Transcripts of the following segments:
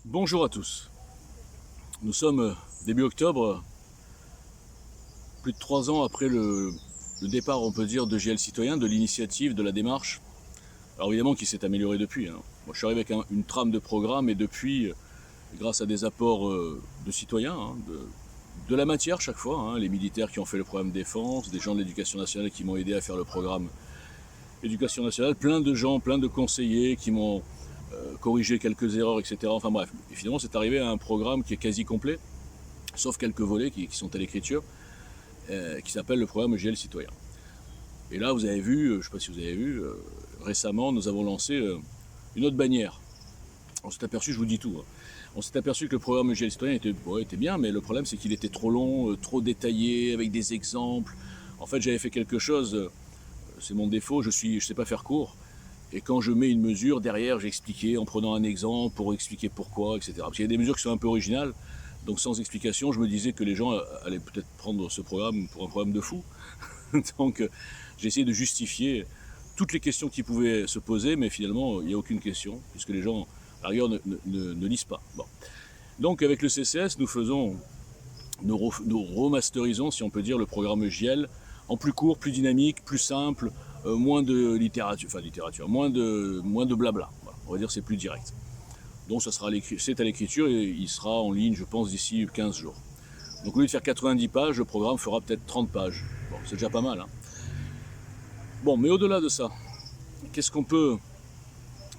Bonjour à tous. Nous sommes début octobre, plus de 3 ans après le départ, on peut dire, de JL Citoyen, de l'initiative, de la démarche. Alors évidemment qui s'est amélioré depuis. Moi je suis arrivé avec une trame de programme et depuis, grâce à des apports de citoyens, de la matière chaque fois, les militaires qui ont fait le programme défense, des gens de l'éducation nationale qui m'ont aidé à faire le programme éducation nationale, plein de gens, plein de conseillers qui m'ont corrigé quelques erreurs, etc. Enfin bref, et finalement c'est arrivé à un programme qui est quasi complet, sauf quelques volets qui sont à l'écriture, qui s'appelle le programme JL Citoyen. Et là vous avez vu, je ne sais pas si vous avez vu, récemment nous avons lancé une autre bannière. On s'est aperçu, je vous dis tout, on s'est aperçu que le programme JL Citoyen était bien, mais le problème c'est qu'il était trop long, trop détaillé, avec des exemples. En fait j'avais fait quelque chose, c'est mon défaut, je sais pas faire court. Et quand je mets une mesure, derrière, j'ai expliqué en prenant un exemple pour expliquer pourquoi, etc. Parce qu'il y a des mesures qui sont un peu originales, donc sans explication, je me disais que les gens allaient peut-être prendre ce programme pour un programme de fou. Donc j'ai essayé de justifier toutes les questions qui pouvaient se poser, mais finalement, il n'y a aucune question, puisque les gens, à la rigueur, ne lisent pas. Bon. Donc avec le CCS, nous remasterisons, si on peut dire, le programme JL, en plus court, plus dynamique, plus simple, moins de littérature, moins de blabla. Voilà, on va dire c'est plus direct. Donc c'est à l'écriture et il sera en ligne, je pense, d'ici 15 jours. Donc au lieu de faire 90 pages, le programme fera peut-être 30 pages. Bon, c'est déjà pas mal. Bon, mais au-delà de ça, qu'est-ce qu'on peut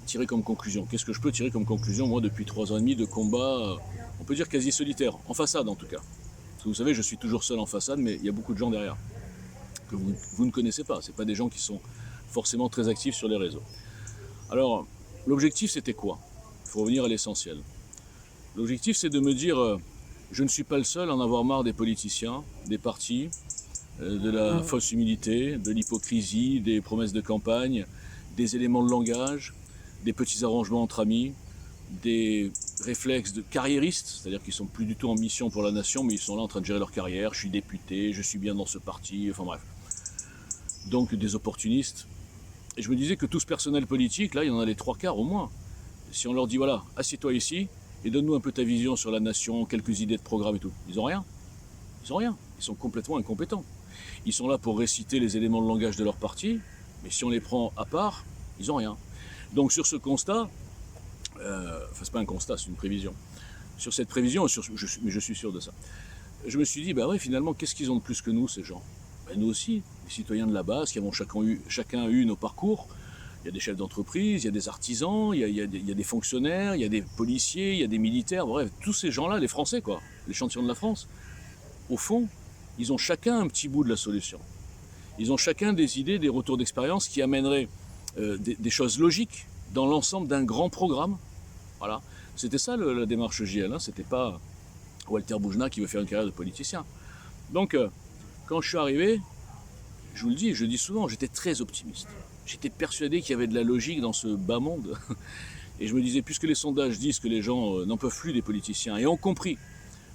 tirer comme conclusion? Qu'est-ce que je peux tirer comme conclusion, moi, depuis 3 ans et demi de combat, on peut dire quasi solitaire, en façade en tout cas. Parce que vous savez, je suis toujours seul en façade, mais il y a beaucoup de gens derrière que vous ne connaissez pas. Ce n'est pas des gens qui sont forcément très actifs sur les réseaux. Alors, l'objectif, c'était quoi? Il faut revenir à l'essentiel. L'objectif, c'est de me dire, je ne suis pas le seul à en avoir marre des politiciens, des partis, de la fausse humilité, de l'hypocrisie, des promesses de campagne, des éléments de langage, des petits arrangements entre amis, des réflexes de carriéristes, c'est-à-dire qu'ils ne sont plus du tout en mission pour la nation, mais ils sont là en train de gérer leur carrière. Je suis député, je suis bien dans ce parti, enfin bref. Donc des opportunistes. Et je me disais que tout ce personnel politique, là, il y en a les 3/4 au moins. Si on leur dit, voilà, assieds-toi ici et donne-nous un peu ta vision sur la nation, quelques idées de programme et tout. Ils n'ont rien. Ils n'ont rien. Ils sont complètement incompétents. Ils sont là pour réciter les éléments de langage de leur parti, mais si on les prend à part, ils n'ont rien. Donc sur ce constat, enfin c'est pas un constat, c'est une prévision. Sur cette prévision, mais je suis sûr de ça, je me suis dit, bah ouais, finalement, qu'est-ce qu'ils ont de plus que nous, ces gens? Ben, nous aussi, les citoyens de la base, qui avons chacun eu nos parcours. Il y a des chefs d'entreprise, il y a des artisans, il y a des fonctionnaires, il y a des policiers, il y a des militaires, bref, tous ces gens-là, les Français, quoi, les champions de la France, au fond, ils ont chacun un petit bout de la solution. Ils ont chacun des idées, des retours d'expérience qui amèneraient des choses logiques dans l'ensemble d'un grand programme. Voilà. C'était ça la démarche JL, c'était pas Walter Boujna qui veut faire une carrière de politicien. Donc, quand je suis arrivé, je vous le dis, je le dis souvent, j'étais très optimiste. J'étais persuadé qu'il y avait de la logique dans ce bas monde. Et je me disais, puisque les sondages disent que les gens n'en peuvent plus des politiciens et ont compris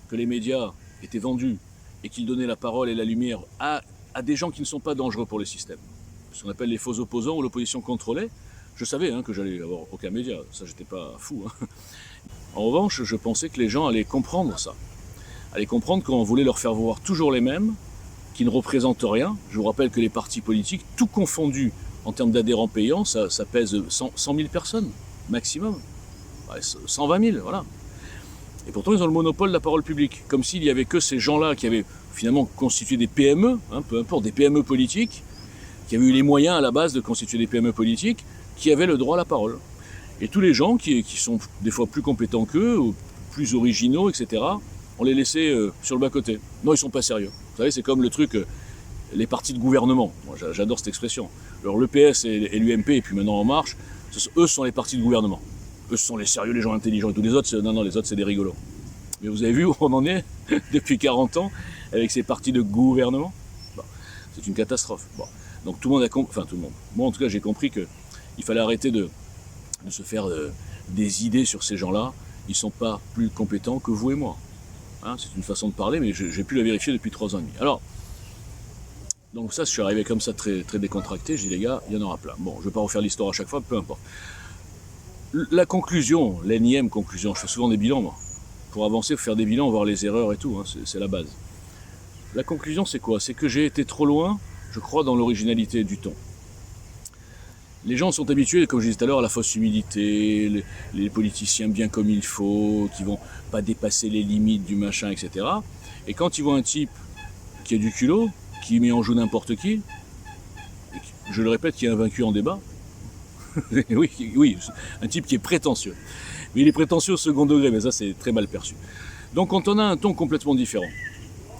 que les médias étaient vendus et qu'ils donnaient la parole et la lumière à des gens qui ne sont pas dangereux pour le système, ce qu'on appelle les faux opposants ou l'opposition contrôlée, je savais que j'allais avoir aucun média, ça j'étais pas fou. En revanche, je pensais que les gens allaient comprendre ça. Allaient comprendre qu'on voulait leur faire voir toujours les mêmes, qui ne représentent rien. Je vous rappelle que les partis politiques, tout confondu en termes d'adhérents payants, ça pèse 100 000 personnes, maximum. 120 000, voilà. Et pourtant, ils ont le monopole de la parole publique. Comme s'il n'y avait que ces gens-là qui avaient finalement constitué des PME, peu importe, des PME politiques, qui avaient eu les moyens à la base de constituer des PME politiques, qui avaient le droit à la parole. Et tous les gens qui sont des fois plus compétents qu'eux, ou plus originaux, etc., on les laissait sur le bas-côté. Non, ils ne sont pas sérieux. Vous savez, c'est comme le truc, les partis de gouvernement. Moi, j'adore cette expression. Alors le PS et l'UMP, et puis maintenant En Marche, eux sont les partis de gouvernement. Eux sont les sérieux, les gens intelligents. Et tous les autres, non, les autres, c'est des rigolos. Mais vous avez vu où on en est depuis 40 ans avec ces partis de gouvernement? Bon, c'est une catastrophe. Bon. Donc tout le monde a compris, enfin tout le monde. Moi en tout cas, j'ai compris qu'il fallait arrêter de se faire des idées sur ces gens-là. Ils ne sont pas plus compétents que vous et moi. C'est une façon de parler, mais j'ai pu la vérifier depuis 3 ans et demi. Alors, donc ça, je suis arrivé comme ça très, très décontracté. J'ai dit, les gars, il y en aura plein. Bon, je ne vais pas refaire l'histoire à chaque fois, peu importe. La conclusion, l'énième conclusion, je fais souvent des bilans, moi. Pour avancer, il faut faire des bilans, voir les erreurs et tout, hein, c'est la base. La conclusion, c'est quoi? C'est que j'ai été trop loin, je crois, dans l'originalité du ton. Les gens sont habitués, comme je disais tout à l'heure, à la fausse humilité, les politiciens bien comme il faut, qui vont pas dépasser les limites du machin, etc. Et quand ils voient un type qui a du culot, qui met en joue n'importe qui, je le répète, qui est invaincu en débat, oui, un type qui est prétentieux. Mais il est prétentieux au second degré, mais ça c'est très mal perçu. Donc quand on a un ton complètement différent,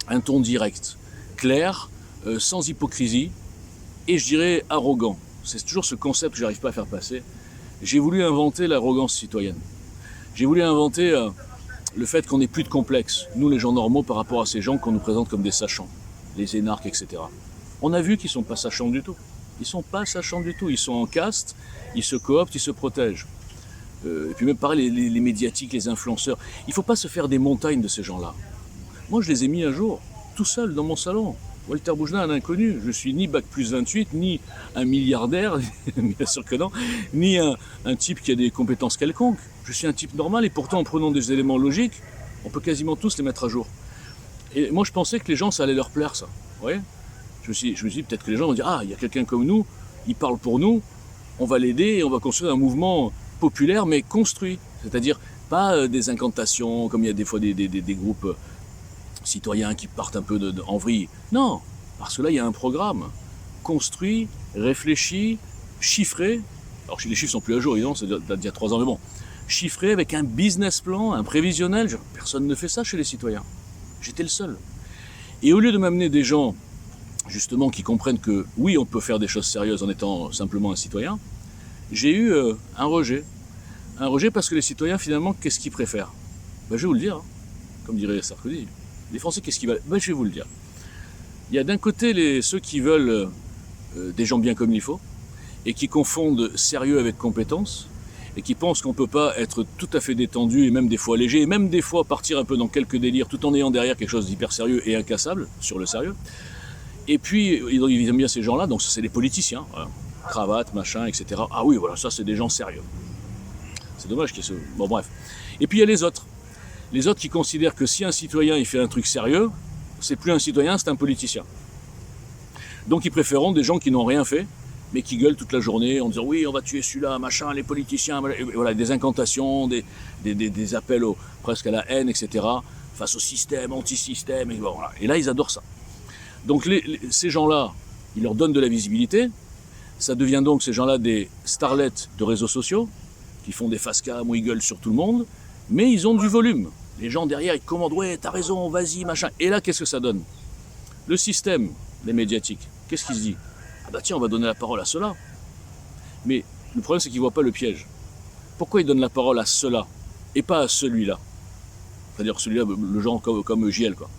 un ton direct, clair, sans hypocrisie, et je dirais arrogant, c'est toujours ce concept que j'arrive pas à faire passer, j'ai voulu inventer l'arrogance citoyenne. J'ai voulu inventer le fait qu'on n'ait plus de complexe, nous les gens normaux, par rapport à ces gens qu'on nous présente comme des sachants, les énarques, etc. On a vu qu'ils sont pas sachants du tout. Ils sont pas sachants du tout, ils sont en caste, ils se cooptent, ils se protègent. Et puis même pareil, les médiatiques, les influenceurs, il faut pas se faire des montagnes de ces gens-là. Moi je les ai mis à jour, tout seul dans mon salon. Walter Boujna, un inconnu, je suis ni bac plus 28, ni un milliardaire, bien sûr que non, ni un type qui a des compétences quelconques. Je suis un type normal et pourtant en prenant des éléments logiques, on peut quasiment tous les mettre à jour. Et moi je pensais que les gens ça allait leur plaire ça, vous voyez. Je me suis dit peut-être que les gens vont dire ah il y a quelqu'un comme nous, il parle pour nous, on va l'aider et on va construire un mouvement populaire mais construit, c'est-à-dire pas des incantations comme il y a des fois des groupes citoyens qui partent un peu en vrille. Non, parce que là il y a un programme construit, réfléchi, chiffré. Alors les chiffres sont plus à jour évidemment, ça date d'il y a 3 ans mais bon, chiffré avec un business plan, un prévisionnel. Personne ne fait ça chez les citoyens. J'étais le seul. Et au lieu de m'amener des gens justement qui comprennent que oui on peut faire des choses sérieuses en étant simplement un citoyen, j'ai eu un rejet. Un rejet parce que les citoyens finalement qu'est-ce qu'ils préfèrent? Ben, je vais vous le dire, hein. Comme dirait Sarkozy, les Français qu'est-ce qu'ils veulent? Ben, je vais vous le dire. Il y a d'un côté ceux qui veulent des gens bien comme il faut et qui confondent sérieux avec compétence et qui pensent qu'on ne peut pas être tout à fait détendu et même des fois léger et même des fois partir un peu dans quelques délires tout en ayant derrière quelque chose d'hyper sérieux et incassable sur le sérieux. Et puis, ils aiment bien ces gens-là, donc c'est les politiciens, voilà. Cravate, machin, etc. Ah oui, voilà, ça c'est des gens sérieux. C'est dommage qu'ils se... Bon bref. Et puis il y a les autres. Les autres qui considèrent que si un citoyen il fait un truc sérieux, c'est plus un citoyen, c'est un politicien. Donc ils préféreront des gens qui n'ont rien fait, mais qui gueulent toute la journée en disant oui, on va tuer celui-là, machin, les politiciens, et voilà, des incantations, des appels presque à la haine, etc. Face au système, anti-système, et, bon, voilà. Et là ils adorent ça. Donc ces gens-là, ils leur donnent de la visibilité. Ça devient donc ces gens-là des starlets de réseaux sociaux, qui font des face-cam où ils gueulent sur tout le monde, mais ils ont du volume. Les gens derrière, ils commandent, ouais, t'as raison, vas-y, machin. Et là, qu'est-ce que ça donne? Le système, les médiatiques, qu'est-ce qu'il se dit? Ah bah tiens, on va donner la parole à ceux-là. Mais le problème, c'est qu'ils ne voient pas le piège. Pourquoi ils donnent la parole à ceux-là et pas à celui-là? C'est-à-dire celui-là, le genre comme JL, quoi.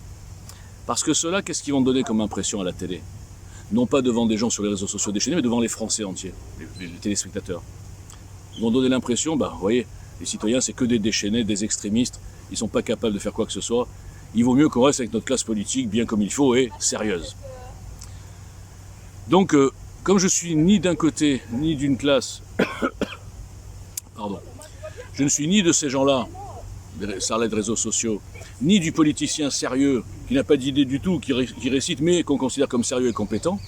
Parce que ceux-là, qu'est-ce qu'ils vont donner comme impression à la télé? Non pas devant des gens sur les réseaux sociaux déchaînés, mais devant les Français entiers, les téléspectateurs. Ils vont donner l'impression, bah, vous voyez, les citoyens, c'est que des déchaînés, des extrémistes, ils ne sont pas capables de faire quoi que ce soit. Il vaut mieux qu'on reste avec notre classe politique bien comme il faut et sérieuse. Donc, comme je suis ni d'un côté, ni d'une classe, pardon, je ne suis ni de ces gens-là, des starlets de réseaux sociaux, ni du politicien sérieux qui n'a pas d'idée du tout, qui récite, mais qu'on considère comme sérieux et compétent,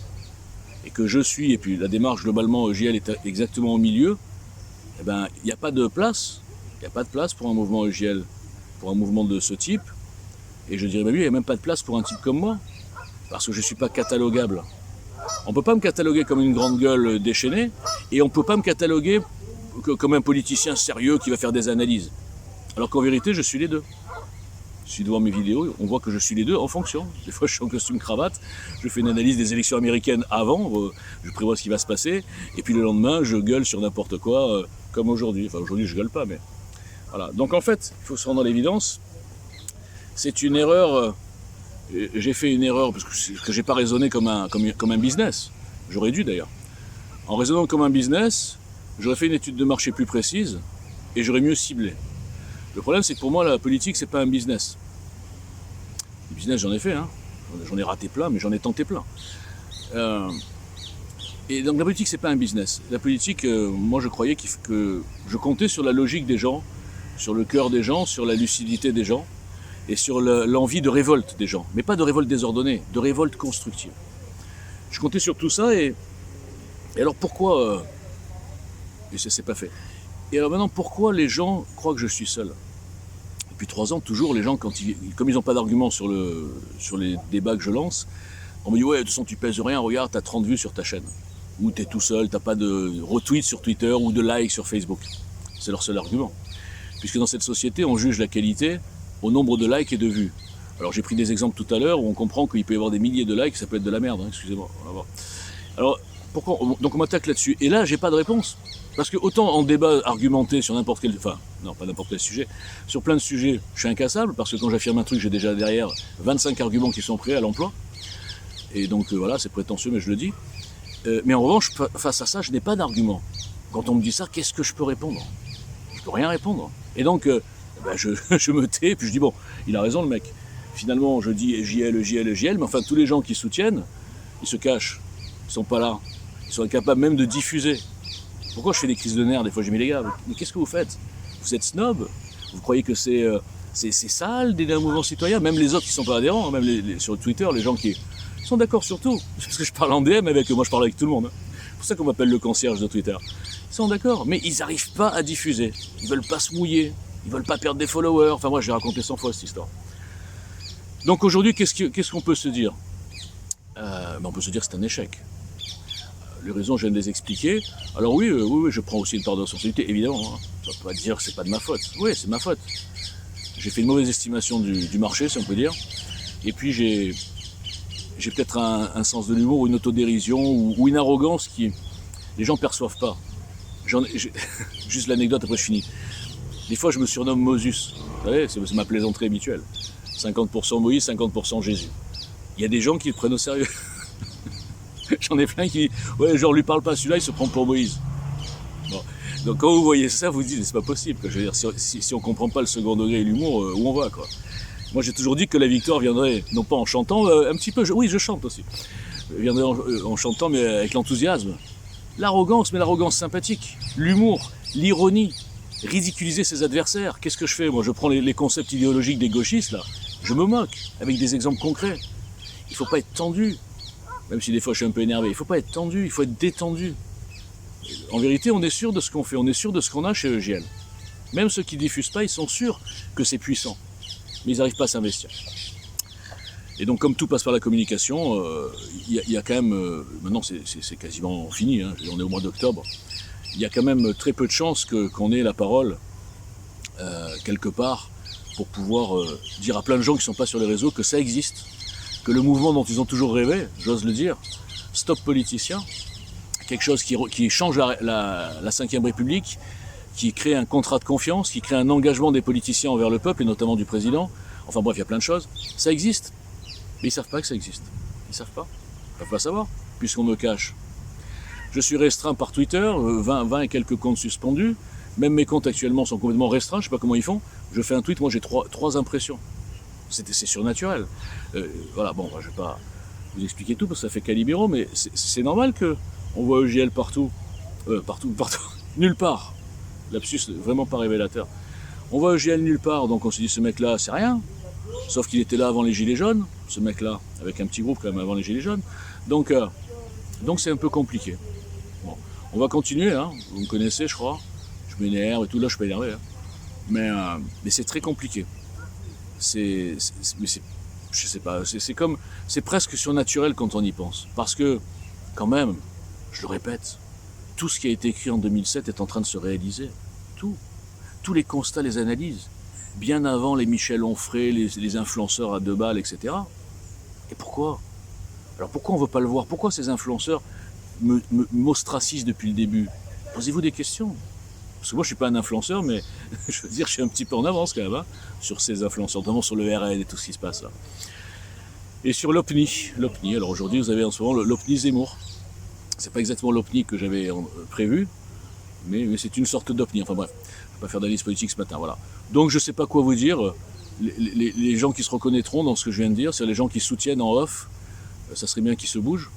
et que je suis, et puis la démarche globalement EJL est exactement au milieu, eh ben, il n'y a pas de place. Il n'y a pas de place pour un mouvement EJL, pour un mouvement de ce type. Et je dirais même mieux, il n'y a même pas de place pour un type comme moi, parce que je ne suis pas catalogable. On ne peut pas me cataloguer comme une grande gueule déchaînée, et on ne peut pas me cataloguer comme un politicien sérieux qui va faire des analyses. Alors qu'en vérité, je suis les deux. Je suis devant mes vidéos, on voit que je suis les deux en fonction. Des fois, je suis en costume cravate, je fais une analyse des élections américaines avant, je prévois ce qui va se passer, et puis le lendemain, je gueule sur n'importe quoi, comme aujourd'hui. Enfin, aujourd'hui, je gueule pas, mais voilà. Donc en fait, il faut se rendre à l'évidence, c'est une erreur. J'ai fait une erreur parce que j'ai pas raisonné comme un business. J'aurais dû d'ailleurs. En raisonnant comme un business, j'aurais fait une étude de marché plus précise et j'aurais mieux ciblé. Le problème, c'est que pour moi, la politique, c'est pas un business. Le business, j'en ai fait, hein. J'en ai raté plein, mais j'en ai tenté plein. Et donc la politique, c'est pas un business. La politique, moi je croyais que je comptais sur la logique des gens, sur le cœur des gens, sur la lucidité des gens, et sur l'envie de révolte des gens. Mais pas de révolte désordonnée, de révolte constructive. Je comptais sur tout ça, et alors pourquoi... et ça s'est pas fait. Et alors maintenant, pourquoi les gens croient que je suis seul? Depuis 3 ans, toujours, les gens, comme ils n'ont pas d'argument sur les débats que je lance, on me dit « Ouais, de toute façon, tu pèses rien, regarde, t'as 30 vues sur ta chaîne. » Ou t'es tout seul, t'as pas de retweet sur Twitter ou de like sur Facebook. C'est leur seul argument. Puisque dans cette société, on juge la qualité au nombre de likes et de vues. Alors j'ai pris des exemples tout à l'heure où on comprend qu'il peut y avoir des milliers de likes, ça peut être de la merde, hein, excusez-moi. Alors, pourquoi donc on m'attaque là-dessus. Et là, j'ai pas de réponse. Parce que autant en débat argumenté sur n'importe quel... Enfin, non, pas n'importe quel sujet. Sur plein de sujets, je suis incassable, parce que quand j'affirme un truc, j'ai déjà derrière 25 arguments qui sont prêts à l'emploi. Et donc voilà, c'est prétentieux, mais je le dis. Mais en revanche, face à ça, je n'ai pas d'argument. Quand on me dit ça, qu'est-ce que je peux répondre? Je peux rien répondre. Et donc, je me tais, puis je dis, bon, il a raison le mec. Finalement, je dis JL, mais enfin, tous les gens qui soutiennent, ils se cachent. Ils sont pas là. Ils sont incapables même de diffuser. Pourquoi je fais des crises de nerfs? Des fois, je dis, mais les gars, mais qu'est-ce que vous faites? Vous êtes snob? Vous croyez que c'est sale d'aider un mouvement citoyen? Même les autres qui sont pas adhérents, même sur Twitter, les gens qui sont d'accord sur tout. Parce que je parle en DM avec eux, moi je parle avec tout le monde. C'est pour ça qu'on m'appelle le concierge de Twitter. Ils sont d'accord, mais ils n'arrivent pas à diffuser. Ils veulent pas se mouiller. Ils veulent pas perdre des followers. Enfin, moi, j'ai raconté 100 fois cette histoire. Donc aujourd'hui, qu'est-ce qu'on peut se dire? On peut se dire que c'est un échec. Les raisons, je viens de les expliquer. Alors oui, je prends aussi une part de responsabilité, évidemment. Hein. On ne va pas dire que c'est pas de ma faute. Oui, c'est ma faute. J'ai fait une mauvaise estimation du marché, si on peut dire. Et puis j'ai peut-être un sens de l'humour, ou une autodérision, ou une arrogance qui les gens perçoivent pas. Juste l'anecdote, après je finis. Des fois, je me surnomme Moses. Vous savez, c'est ma plaisanterie habituelle. 50% Moïse, 50% Jésus. Il y a des gens qui le prennent au sérieux. J'en ai plein qui... Ouais, genre, lui parle pas, celui-là, il se prend pour Moïse. Bon. Donc, quand vous voyez ça, vous dites, c'est pas possible. Quoi. Je veux dire, si on comprend pas le second degré et l'humour, où on va, quoi. Moi, j'ai toujours dit que la victoire viendrait, non pas en chantant, un petit peu... Oui, je chante aussi. Viendrait en chantant, mais avec l'enthousiasme. L'arrogance, mais l'arrogance sympathique. L'humour, l'ironie. Ridiculiser ses adversaires. Qu'est-ce que je fais? Moi, je prends les concepts idéologiques des gauchistes, là. Je me moque, avec des exemples concrets. Il faut pas être tendu. Même si des fois je suis un peu énervé, il ne faut pas être tendu, il faut être détendu. En vérité, on est sûr de ce qu'on fait, on est sûr de ce qu'on a chez EGL. Même ceux qui ne diffusent pas, ils sont sûrs que c'est puissant. Mais ils n'arrivent pas à s'investir. Et donc, comme tout passe par la communication, il y a quand même... maintenant, c'est quasiment fini, hein, on est au mois d'octobre. Il y a quand même très peu de chances qu'on ait la parole, quelque part, pour pouvoir dire à plein de gens qui ne sont pas sur les réseaux que ça existe. Que le mouvement dont ils ont toujours rêvé, j'ose le dire, Stop Politiciens, quelque chose qui change la Ve République, qui crée un contrat de confiance, qui crée un engagement des politiciens envers le peuple, et notamment du président. Enfin bref, il y a plein de choses. Ça existe, mais ils ne savent pas que ça existe. Ils ne savent pas. Ils ne peuvent pas savoir, puisqu'on me cache. Je suis restreint par Twitter, 20 et quelques comptes suspendus. Même mes comptes actuellement sont complètement restreints, je ne sais pas comment ils font. Je fais un tweet, moi j'ai trois impressions. C'est surnaturel. Voilà, bon, je ne vais pas vous expliquer tout parce que ça fait Calibiro, mais c'est normal qu'on voit EGL partout. Partout. Nulle part. Lapsus, vraiment pas révélateur. On voit EGL nulle part, donc on se dit ce mec-là, c'est rien. Sauf qu'il était là avant les Gilets jaunes, ce mec-là, avec un petit groupe quand même avant les Gilets jaunes. Donc c'est un peu compliqué. Bon, on va continuer, hein. Vous me connaissez, je crois. Je m'énerve et tout, là je suis pas énervé. Hein. Mais c'est très compliqué. Je sais pas, c'est presque surnaturel quand on y pense. Parce que, quand même, je le répète, tout ce qui a été écrit en 2007 est en train de se réaliser. Tout. Tous les constats, les analyses. Bien avant les Michel Onfray, les influenceurs à 2 balles, etc. Et pourquoi? Alors pourquoi on ne veut pas le voir? Pourquoi ces influenceurs m'ostracisent depuis le début? Posez-vous des questions. Parce que moi je ne suis pas un influenceur, mais je veux dire, je suis un petit peu en avance quand même, hein, sur ces influenceurs, notamment sur le RN et tout ce qui se passe là. Et sur l'OPNI, alors aujourd'hui vous avez en ce moment l'OPNI Zemmour. C'est pas exactement l'OPNI que j'avais prévu, mais c'est une sorte d'OPNI. Enfin bref, je ne vais pas faire d'analyse politique ce matin, voilà. Donc je ne sais pas quoi vous dire. Les gens qui se reconnaîtront dans ce que je viens de dire, c'est les gens qui soutiennent en off, ça serait bien qu'ils se bougent,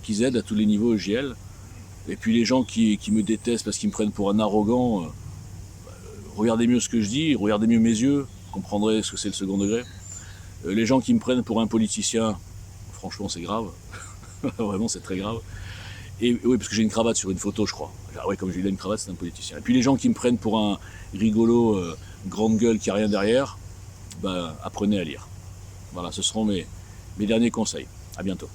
qu'ils aident à tous les niveaux EGL. Et puis les gens qui me détestent parce qu'ils me prennent pour un arrogant, regardez mieux ce que je dis, regardez mieux mes yeux, vous comprendrez ce que c'est le second degré. Les gens qui me prennent pour un politicien, franchement c'est grave, vraiment c'est très grave. Et oui, parce que j'ai une cravate sur une photo, je crois. Ah ouais, comme j'ai une cravate, c'est un politicien. Et puis les gens qui me prennent pour un rigolo, grande gueule qui a rien derrière, apprenez à lire. Voilà, ce seront mes derniers conseils. À bientôt.